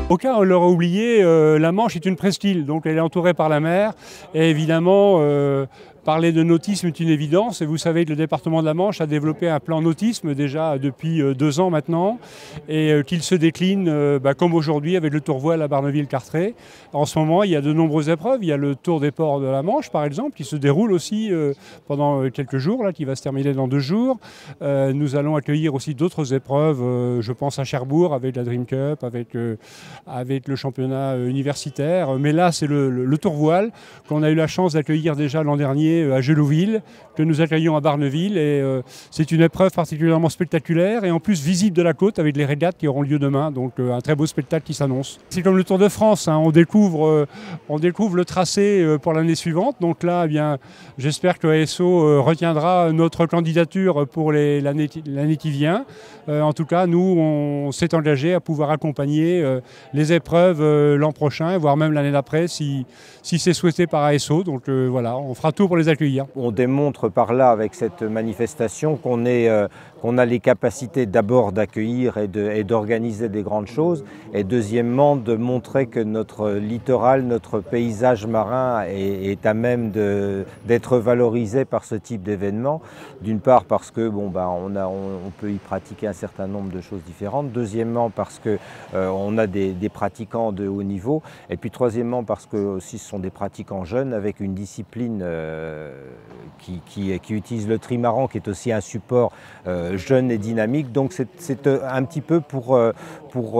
Aucun on l'aura oublié, la Manche est une presqu'île, donc elle est entourée par la mer. Et évidemment, parler de nautisme est une évidence. Et vous savez que le département de la Manche a développé un plan nautisme déjà depuis 2 ans maintenant. Et qu'il se décline comme aujourd'hui avec le tour-voile à Barneville-Carteret. En ce moment, il y a de nombreuses épreuves. Il y a le Tour des ports de la Manche, par exemple, qui se déroule aussi pendant quelques jours, là, qui va se terminer dans 2 jours. Nous allons accueillir aussi d'autres épreuves. Je pense à Cherbourg avec la Dream Cup, avec le championnat universitaire. Mais là, c'est le tour-voile qu'on a eu la chance d'accueillir déjà l'an dernier à Gelouville, que nous accueillons à Barneville. Et c'est une épreuve particulièrement spectaculaire et en plus visible de la côte avec les régates qui auront lieu demain. Donc un très beau spectacle qui s'annonce. C'est comme le Tour de France, hein, on découvre le tracé pour l'année suivante. Donc là, eh bien, j'espère que ASO retiendra notre candidature pour l'année qui vient. En tout cas, nous, on s'est engagé à pouvoir accompagner les épreuves l'an prochain, voire même l'année d'après, si c'est souhaité par ASO. Donc voilà, on fera tout pour les accueillir. On démontre par là, avec cette manifestation, qu'on a les capacités d'abord d'accueillir et d'organiser des grandes choses, et deuxièmement de montrer que notre littoral, notre paysage marin est à même d'être valorisé par ce type d'événement. D'une part parce que on peut y pratiquer un certain nombre de choses différentes, deuxièmement parce que on a des pratiquants de haut niveau, et puis troisièmement parce que aussi ce sont des pratiquants jeunes avec une discipline qui utilise le trimaran, qui est aussi un support jeune et dynamique. Donc c'est un petit peu pour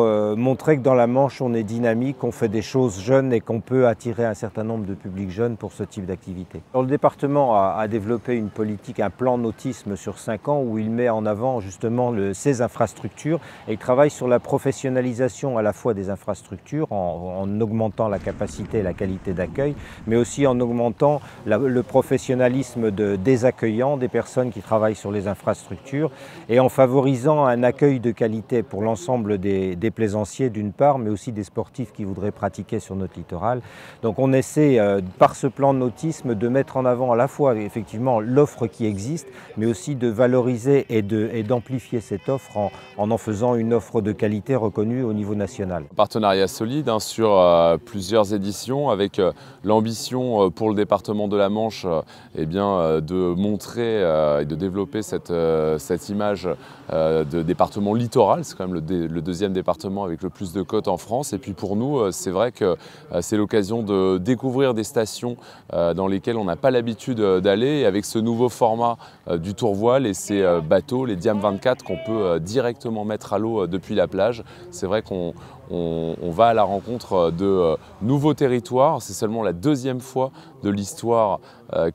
montrer que dans la Manche on est dynamique, on fait des choses jeunes et qu'on peut attirer un certain nombre de publics jeunes pour ce type d'activité. Le département a développé une politique, un plan nautisme sur 5 ans où il met en avant justement ces infrastructures, et il travaille sur la professionnalisation à la fois des infrastructures en augmentant la capacité et la qualité d'accueil, mais aussi en augmentant le professionnalisme des accueillants, des personnes qui travaillent sur les infrastructures, et en favorisant un accueil de qualité pour l'ensemble des plaisanciers d'une part, mais aussi des sportifs qui voudraient pratiquer sur notre littoral. Donc on essaie par ce plan de nautisme de mettre en avant à la fois effectivement l'offre qui existe, mais aussi de valoriser et d'amplifier cette offre en faisant une offre de qualité reconnue au niveau national. Un partenariat solide sur plusieurs éditions, avec l'ambition pour le département de la Manche de montrer et de développer cette image de département littoral. C'est quand même le deuxième département avec le plus de côtes en France. Et puis pour nous, c'est vrai que c'est l'occasion de découvrir des stations dans lesquelles on n'a pas l'habitude d'aller. Et avec ce nouveau format du tour-voile et ces bateaux, les Diam 24, qu'on peut directement mettre à l'eau depuis la plage, c'est vrai qu'on va à la rencontre de nouveaux territoires. C'est seulement la 2e fois de l'histoire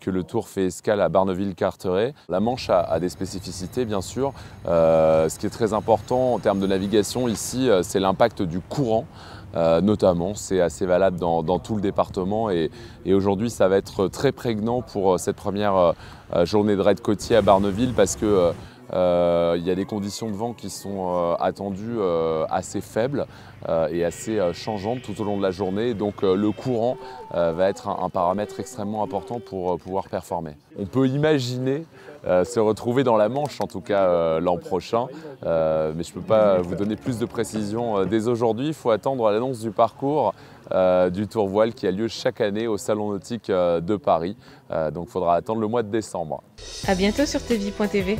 que le Tour fait escale à Barneville-Carteret. La Manche a des spécificités, bien sûr. Ce qui est très important en termes de navigation ici, c'est l'impact du courant. Notamment, c'est assez valable dans tout le département, et aujourd'hui ça va être très prégnant pour cette première journée de raid côtier à Barneville, parce que il y a des conditions de vent qui sont attendues assez faibles et assez changeantes tout au long de la journée. Donc le courant va être un paramètre extrêmement important pour pouvoir performer. On peut imaginer se retrouver dans la Manche, en tout cas l'an prochain, mais je ne peux pas vous donner plus de précisions dès aujourd'hui. Il faut attendre l'annonce du parcours du tour-voile qui a lieu chaque année au Salon nautique de Paris. Donc il faudra attendre le mois de décembre. À bientôt sur tvie.tv.